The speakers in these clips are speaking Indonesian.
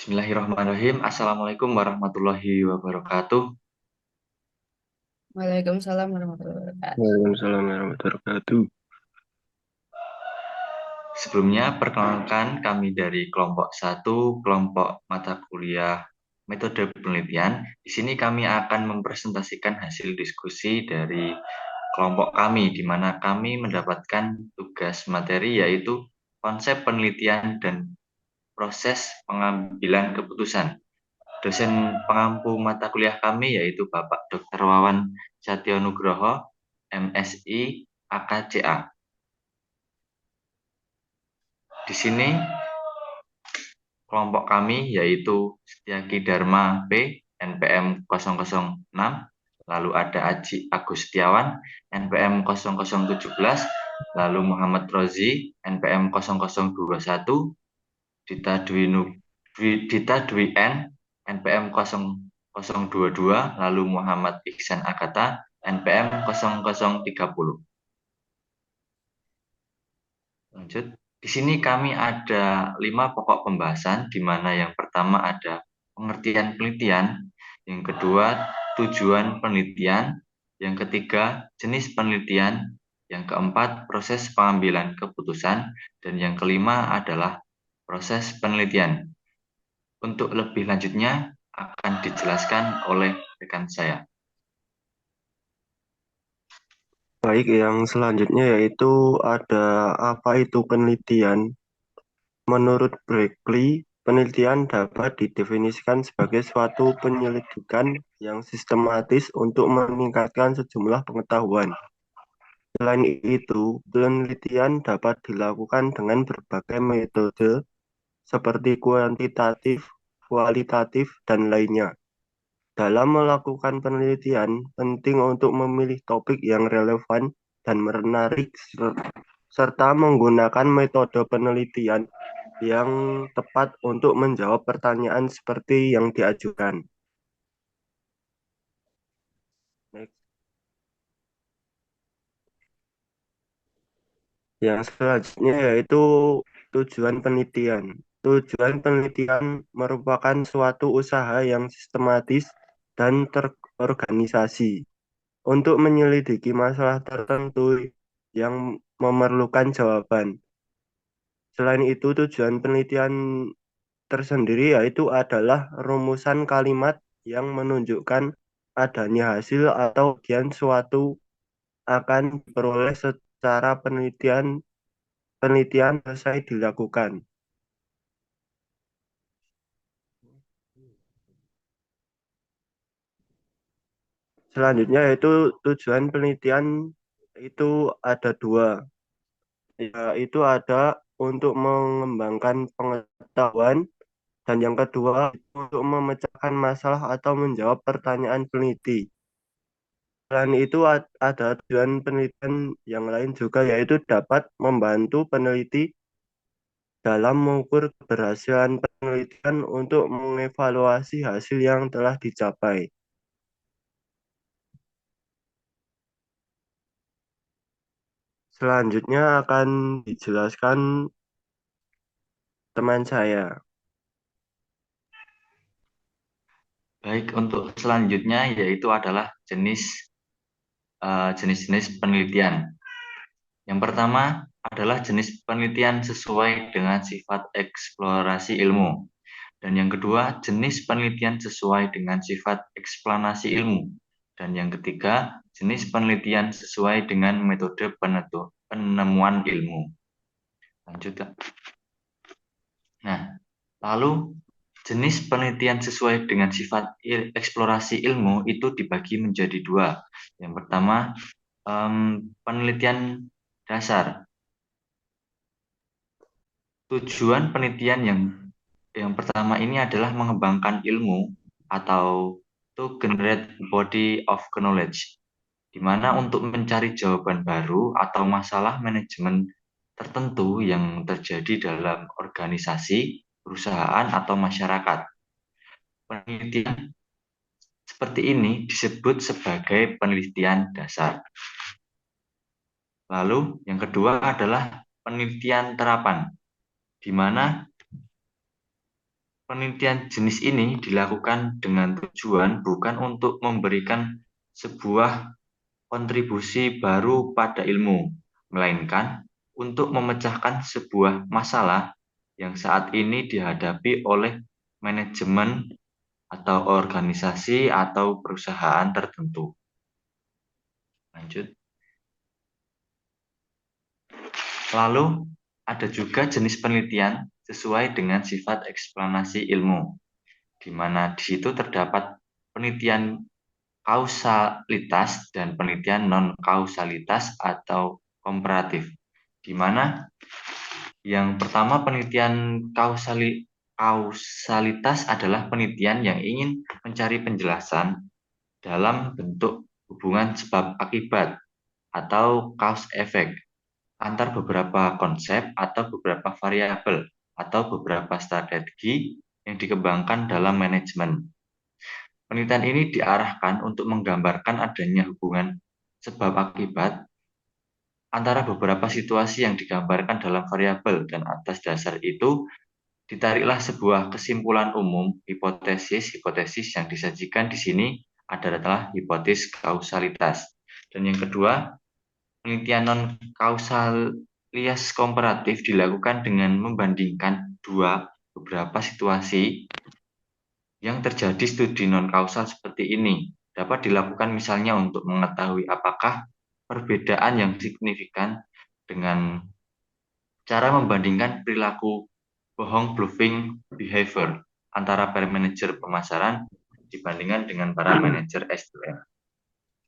Bismillahirrahmanirrahim. Assalamualaikum warahmatullahi wabarakatuh. Waalaikumsalam warahmatullahi wabarakatuh. Waalaikumsalam warahmatullahi wabarakatuh. Sebelumnya, perkenalkan kami dari kelompok satu, kelompok mata kuliah metode penelitian. Di sini kami akan mempresentasikan hasil diskusi dari kelompok kami, di mana kami mendapatkan tugas materi yaitu konsep penelitian dan proses pengambilan keputusan. Dosen pengampu mata kuliah kami yaitu Bapak Dr. Wawan Satyo Nugroho, MSI, AKCA. Di sini kelompok kami yaitu Setiaki Dharma P, NPM 006, lalu ada Aji Agustiawan, NPM 0017, lalu Muhammad Rozi, NPM 0021, Dita Dwi N, NPM 0022, lalu Muhammad Iksan Agata, NPM 0030. Lanjut. Di sini kami ada 5 pokok pembahasan, di mana yang pertama ada pengertian penelitian, yang kedua tujuan penelitian, yang ketiga jenis penelitian, yang keempat proses pengambilan keputusan, dan yang kelima adalah proses penelitian. Untuk lebih lanjutnya akan dijelaskan oleh rekan saya. Baik, yang selanjutnya yaitu ada apa itu penelitian. Menurut Berkeley, penelitian dapat didefinisikan sebagai suatu penyelidikan yang sistematis untuk meningkatkan sejumlah pengetahuan. Selain itu, penelitian dapat dilakukan dengan berbagai metode seperti kuantitatif, kualitatif, dan lainnya. Dalam melakukan penelitian, penting untuk memilih topik yang relevan dan menarik, serta menggunakan metode penelitian yang tepat untuk menjawab pertanyaan seperti yang diajukan. Next. Yang selanjutnya yaitu tujuan penelitian. Tujuan penelitian merupakan suatu usaha yang sistematis dan terorganisasi untuk menyelidiki masalah tertentu yang memerlukan jawaban. Selain itu, tujuan penelitian tersendiri yaitu adalah rumusan kalimat yang menunjukkan adanya hasil atau bagian suatu akan diperoleh secara penelitian penelitian selesai dilakukan. Selanjutnya yaitu tujuan penelitian itu ada dua, yaitu ada untuk mengembangkan pengetahuan dan yang kedua itu untuk memecahkan masalah atau menjawab pertanyaan peneliti. Selain itu ada tujuan penelitian yang lain juga yaitu dapat membantu peneliti dalam mengukur keberhasilan penelitian untuk mengevaluasi hasil yang telah dicapai. Selanjutnya akan dijelaskan teman saya. Baik, untuk selanjutnya yaitu adalah jenis-jenis penelitian. Yang pertama adalah jenis penelitian sesuai dengan sifat eksplorasi ilmu. Dan yang kedua, jenis penelitian sesuai dengan sifat eksplanasi ilmu. Dan yang ketiga, jenis penelitian sesuai dengan metode penemuan ilmu. Lanjut, Kak. Nah, lalu jenis penelitian sesuai dengan sifat eksplorasi ilmu itu dibagi menjadi dua. Yang pertama, penelitian dasar. Tujuan penelitian yang pertama ini adalah mengembangkan ilmu atau to generate body of knowledge, di mana untuk mencari jawaban baru atau masalah manajemen tertentu yang terjadi dalam organisasi, perusahaan, atau masyarakat. Penelitian seperti ini disebut sebagai penelitian dasar. Lalu yang kedua adalah penelitian terapan, di mana Penelitian jenis ini dilakukan dengan tujuan bukan untuk memberikan sebuah kontribusi baru pada ilmu, melainkan untuk memecahkan sebuah masalah yang saat ini dihadapi oleh manajemen atau organisasi atau perusahaan tertentu. Lanjut. Lalu, ada juga jenis penelitian sesuai dengan sifat eksplanasi ilmu, di mana di situ terdapat penelitian kausalitas dan penelitian non-kausalitas atau komparatif, di mana yang pertama penelitian kausalitas adalah penelitian yang ingin mencari penjelasan dalam bentuk hubungan sebab akibat atau cause effect antar beberapa konsep atau beberapa variabel atau beberapa strategi yang dikembangkan dalam manajemen. Penelitian ini diarahkan untuk menggambarkan adanya hubungan sebab akibat antara beberapa situasi yang digambarkan dalam variabel, dan atas dasar itu ditariklah sebuah kesimpulan umum. Hipotesis yang disajikan di sini adalah hipotesis kausalitas. Dan yang kedua, penelitian non-kausalitas komparatif dilakukan dengan membandingkan beberapa situasi yang terjadi. Studi non-kausal seperti ini dapat dilakukan misalnya untuk mengetahui apakah perbedaan yang signifikan dengan cara membandingkan perilaku bohong bluffing behavior antara para manajer pemasaran dibandingkan dengan para manajer SDM.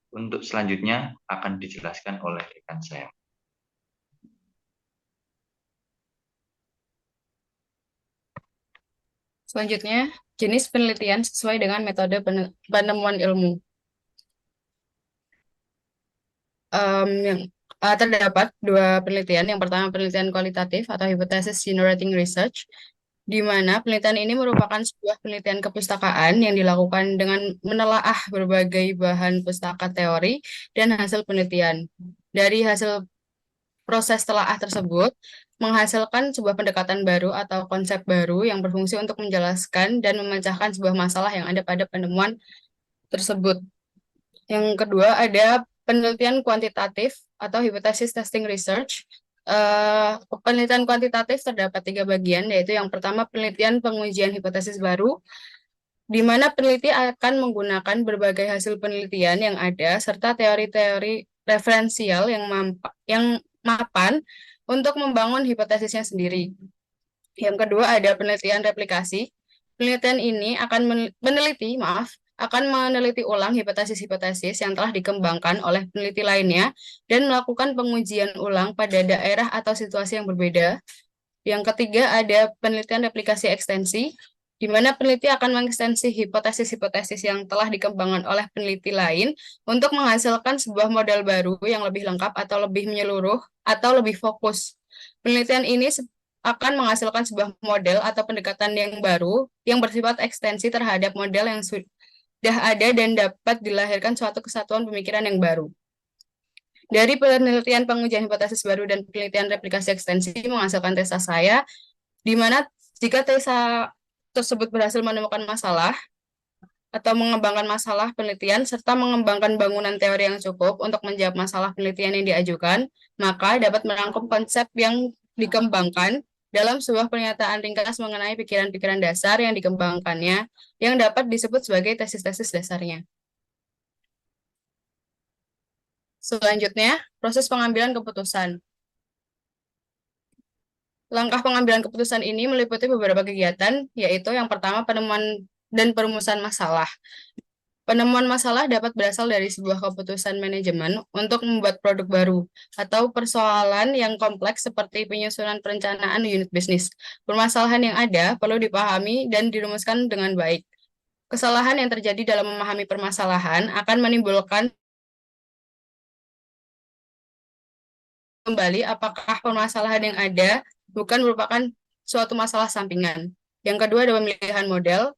Untuk selanjutnya akan dijelaskan oleh rekan saya. Selanjutnya, jenis penelitian sesuai dengan metode penemuan ilmu. Terdapat dua penelitian. Yang pertama penelitian kualitatif atau hypothesis generating research, di mana penelitian ini merupakan sebuah penelitian kepustakaan yang dilakukan dengan menelaah berbagai bahan pustaka teori dan hasil penelitian. Dari hasil proses telaah tersebut menghasilkan sebuah pendekatan baru atau konsep baru yang berfungsi untuk menjelaskan dan memecahkan sebuah masalah yang ada pada penemuan tersebut. Yang kedua ada penelitian kuantitatif atau hypothesis testing research. Penelitian kuantitatif terdapat 3 bagian, yaitu yang pertama penelitian pengujian hipotesis baru, di mana peneliti akan menggunakan berbagai hasil penelitian yang ada serta teori-teori referensial yang mapan untuk membangun hipotesisnya sendiri. Yang kedua ada penelitian replikasi. Penelitian ini akan meneliti ulang hipotesis-hipotesis yang telah dikembangkan oleh peneliti lainnya dan melakukan pengujian ulang pada daerah atau situasi yang berbeda. Yang ketiga ada penelitian replikasi ekstensi, di mana peneliti akan mengekstensi hipotesis-hipotesis yang telah dikembangkan oleh peneliti lain untuk menghasilkan sebuah model baru yang lebih lengkap atau lebih menyeluruh atau lebih fokus. Penelitian ini akan menghasilkan sebuah model atau pendekatan yang baru yang bersifat ekstensi terhadap model yang sudah ada dan dapat dilahirkan suatu kesatuan pemikiran yang baru. Dari penelitian pengujian hipotesis baru dan penelitian replikasi ekstensi menghasilkan tesa saya, di mana jika tesa tersebut berhasil menemukan masalah atau mengembangkan masalah penelitian serta mengembangkan bangunan teori yang cukup untuk menjawab masalah penelitian yang diajukan, maka dapat merangkum konsep yang dikembangkan dalam sebuah pernyataan ringkas mengenai pikiran-pikiran dasar yang dikembangkannya yang dapat disebut sebagai tesis-tesis dasarnya. Selanjutnya, proses pengambilan keputusan. Langkah pengambilan keputusan ini meliputi beberapa kegiatan, yaitu yang pertama penemuan dan perumusan masalah. Penemuan masalah dapat berasal dari sebuah keputusan manajemen untuk membuat produk baru atau persoalan yang kompleks seperti penyusunan perencanaan unit bisnis. Permasalahan yang ada perlu dipahami dan dirumuskan dengan baik. Kesalahan yang terjadi dalam memahami permasalahan akan menimbulkan kembali apakah permasalahan yang ada bukan merupakan suatu masalah sampingan. Yang kedua adalah pemilihan model,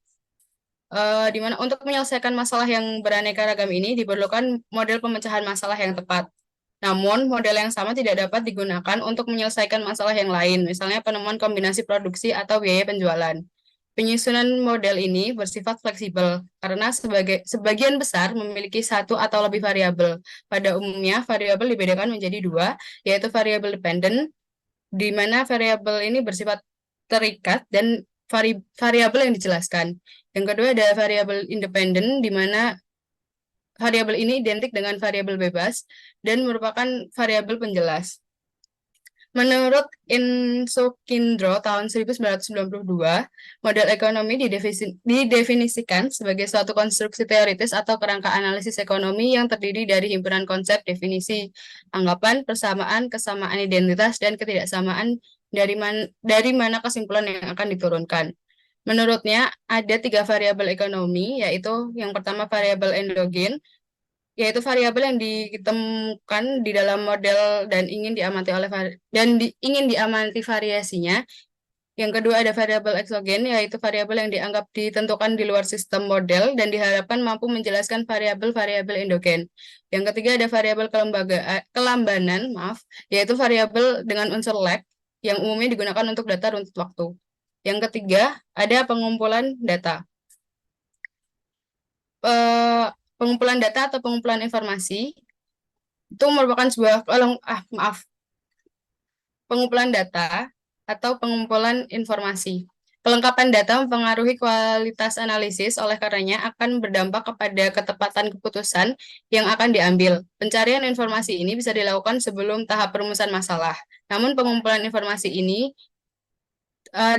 di mana untuk menyelesaikan masalah yang beraneka ragam ini diperlukan model pemecahan masalah yang tepat. Namun, model yang sama tidak dapat digunakan untuk menyelesaikan masalah yang lain, misalnya penemuan kombinasi produksi atau biaya penjualan. Penyusunan model ini bersifat fleksibel karena sebagian besar memiliki satu atau lebih variabel. Pada umumnya, variabel dibedakan menjadi dua, yaitu variabel dependent, di mana variabel ini bersifat terikat dan variabel yang dijelaskan. Yang kedua ada variabel independen, di mana variabel ini identik dengan variabel bebas dan merupakan variabel penjelas. Menurut Insukindro tahun 1992, model ekonomi didefinisikan sebagai suatu konstruksi teoritis atau kerangka analisis ekonomi yang terdiri dari himpunan konsep, definisi, anggapan, persamaan, kesamaan identitas, dan ketidaksamaan dari mana kesimpulan yang akan diturunkan. Menurutnya, ada 3 variabel ekonomi, yaitu yang pertama variabel endogen, yaitu variabel yang ditemukan di dalam model dan ingin diamati variasinya. Yang kedua ada variabel eksogen, yaitu variabel yang dianggap ditentukan di luar sistem model dan diharapkan mampu menjelaskan variabel-variabel endogen. Yang ketiga ada variabel kelambanan, yaitu variabel dengan unsur lag yang umumnya digunakan untuk data runtut waktu. Yang ketiga ada pengumpulan data. Pengumpulan data atau pengumpulan informasi itu merupakan sebuah pengumpulan data atau pengumpulan informasi. Kelengkapan data mempengaruhi kualitas analisis, oleh karenanya akan berdampak kepada ketepatan keputusan yang akan diambil. Pencarian informasi ini bisa dilakukan sebelum tahap perumusan masalah. Namun pengumpulan informasi ini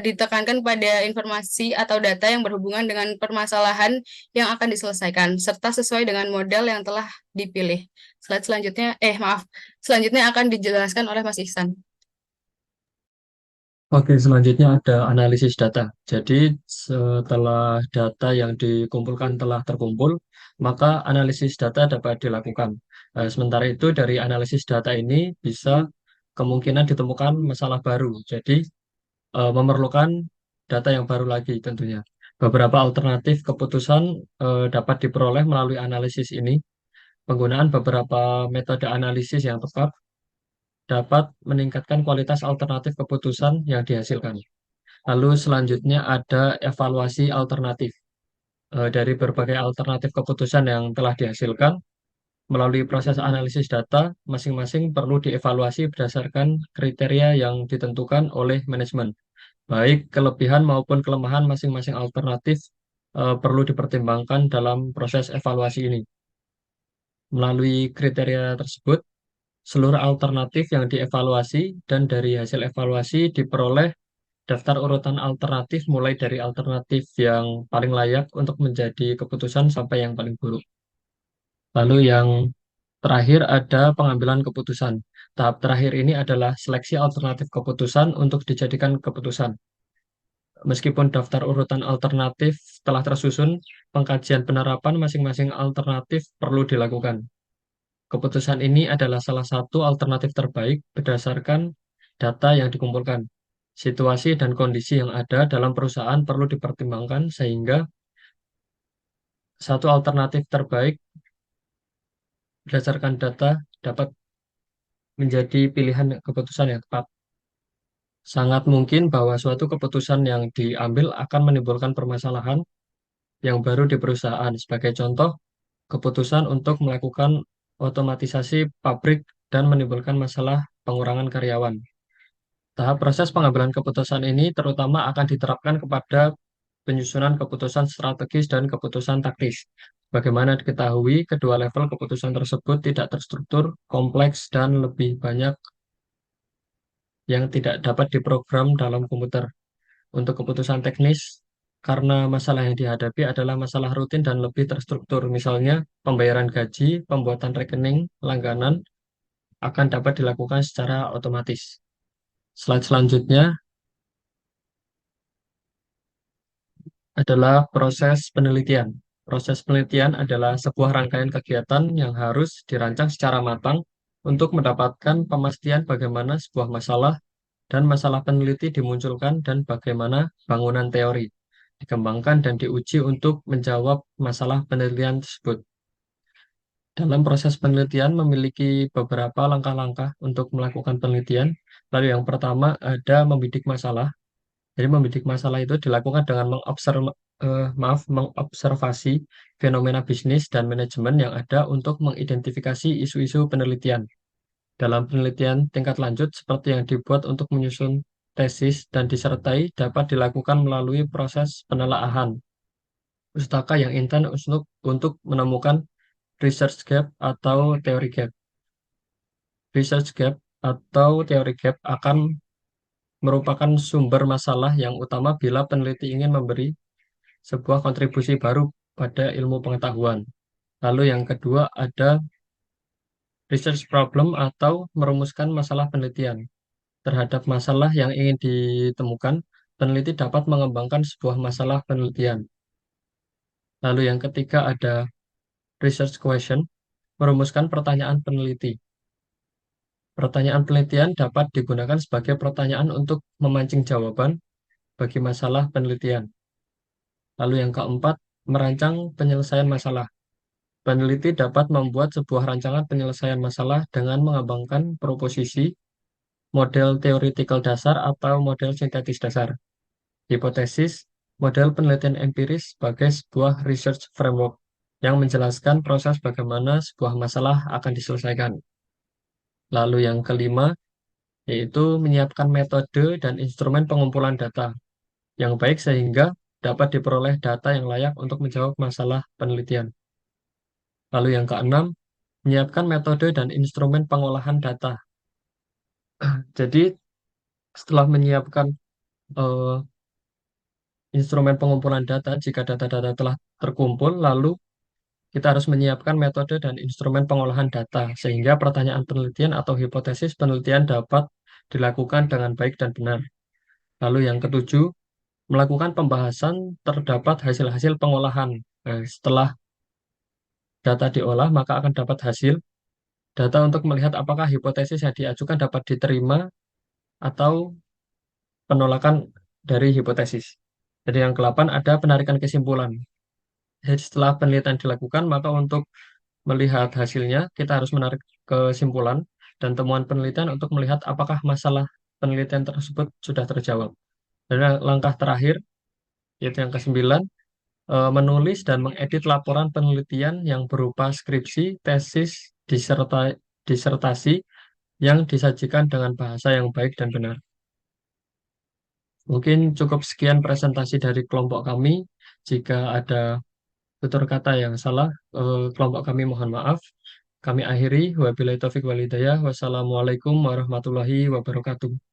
ditekankan pada informasi atau data yang berhubungan dengan permasalahan yang akan diselesaikan, serta sesuai dengan model yang telah dipilih. Slide selanjutnya akan dijelaskan oleh Mas Ihsan. Oke, selanjutnya ada analisis data. Jadi, setelah data yang dikumpulkan telah terkumpul, maka analisis data dapat dilakukan. Sementara itu, dari analisis data ini bisa kemungkinan ditemukan masalah baru. Jadi, memerlukan data yang baru lagi tentunya. Beberapa alternatif keputusan dapat diperoleh melalui analisis ini. Penggunaan beberapa metode analisis yang tepat dapat meningkatkan kualitas alternatif keputusan yang dihasilkan. Lalu selanjutnya ada evaluasi alternatif. Dari berbagai alternatif keputusan yang telah dihasilkan, melalui proses analisis data, masing-masing perlu dievaluasi berdasarkan kriteria yang ditentukan oleh manajemen. Baik kelebihan maupun kelemahan masing-masing alternatif perlu dipertimbangkan dalam proses evaluasi ini. Melalui kriteria tersebut, seluruh alternatif yang dievaluasi dan dari hasil evaluasi diperoleh daftar urutan alternatif mulai dari alternatif yang paling layak untuk menjadi keputusan sampai yang paling buruk. Lalu yang terakhir ada pengambilan keputusan. Tahap terakhir ini adalah seleksi alternatif keputusan untuk dijadikan keputusan. Meskipun daftar urutan alternatif telah tersusun, pengkajian penerapan masing-masing alternatif perlu dilakukan. Keputusan ini adalah salah satu alternatif terbaik berdasarkan data yang dikumpulkan. Situasi dan kondisi yang ada dalam perusahaan perlu dipertimbangkan sehingga satu alternatif terbaik berdasarkan data dapat menjadi pilihan keputusan yang tepat. Sangat mungkin bahwa suatu keputusan yang diambil akan menimbulkan permasalahan yang baru di perusahaan. Sebagai contoh, keputusan untuk melakukan otomatisasi pabrik dan menimbulkan masalah pengurangan karyawan. Tahap proses pengambilan keputusan ini terutama akan diterapkan kepada penyusunan keputusan strategis dan keputusan taktis. Bagaimana diketahui, kedua level keputusan tersebut tidak terstruktur, kompleks, dan lebih banyak yang tidak dapat diprogram dalam komputer. Untuk keputusan teknis, karena masalah yang dihadapi adalah masalah rutin dan lebih terstruktur, misalnya pembayaran gaji, pembuatan rekening, langganan, akan dapat dilakukan secara otomatis. Slide selanjutnya adalah proses penelitian. Proses penelitian adalah sebuah rangkaian kegiatan yang harus dirancang secara matang untuk mendapatkan pemastian bagaimana sebuah masalah dan masalah peneliti dimunculkan dan bagaimana bangunan teori dikembangkan dan diuji untuk menjawab masalah penelitian tersebut. Dalam proses penelitian memiliki beberapa langkah-langkah untuk melakukan penelitian. Lalu yang pertama ada membidik masalah. Jadi membidik masalah itu dilakukan dengan mengobservasi fenomena bisnis dan manajemen yang ada untuk mengidentifikasi isu-isu penelitian. Dalam penelitian tingkat lanjut seperti yang dibuat untuk menyusun tesis dan disertai dapat dilakukan melalui proses penelaahan pustaka yang intens untuk menemukan research gap atau teori gap. Research gap atau teori gap akan merupakan sumber masalah yang utama bila peneliti ingin memberi sebuah kontribusi baru pada ilmu pengetahuan. Lalu yang kedua ada research problem atau merumuskan masalah penelitian. Terhadap masalah yang ingin ditemukan, peneliti dapat mengembangkan sebuah masalah penelitian. Lalu yang ketiga ada research question, merumuskan pertanyaan peneliti. Pertanyaan penelitian dapat digunakan sebagai pertanyaan untuk memancing jawaban bagi masalah penelitian. Lalu yang keempat, merancang penyelesaian masalah. Peneliti dapat membuat sebuah rancangan penyelesaian masalah dengan mengembangkan proposisi, model teoretikal dasar atau model sintetis dasar. Hipotesis, model penelitian empiris sebagai sebuah research framework yang menjelaskan proses bagaimana sebuah masalah akan diselesaikan. Lalu yang kelima, yaitu menyiapkan metode dan instrumen pengumpulan data yang baik sehingga dapat diperoleh data yang layak untuk menjawab masalah penelitian. Lalu yang keenam, menyiapkan metode dan instrumen pengolahan data. Jadi setelah menyiapkan eh, instrumen pengumpulan data, jika data-data telah terkumpul, lalu kita harus menyiapkan metode dan instrumen pengolahan data, sehingga pertanyaan penelitian atau hipotesis penelitian dapat dilakukan dengan baik dan benar. Lalu yang ketujuh, melakukan pembahasan terdapat hasil-hasil pengolahan. Setelah data diolah, maka akan dapat hasil data untuk melihat apakah hipotesis yang diajukan dapat diterima atau penolakan dari hipotesis. Jadi yang ke-8 ada penarikan kesimpulan. Jadi setelah penelitian dilakukan, maka untuk melihat hasilnya, kita harus menarik kesimpulan dan temuan penelitian untuk melihat apakah masalah penelitian tersebut sudah terjawab. Dan langkah terakhir, yaitu yang ke-9, menulis dan mengedit laporan penelitian yang berupa skripsi, tesis, disertasi yang disajikan dengan bahasa yang baik dan benar. Mungkin cukup sekian presentasi dari kelompok kami. Jika ada tutur kata yang salah, kelompok kami mohon maaf. Kami akhiri, wabillahi taufiq wal hidayah. Wassalamualaikum warahmatullahi wabarakatuh.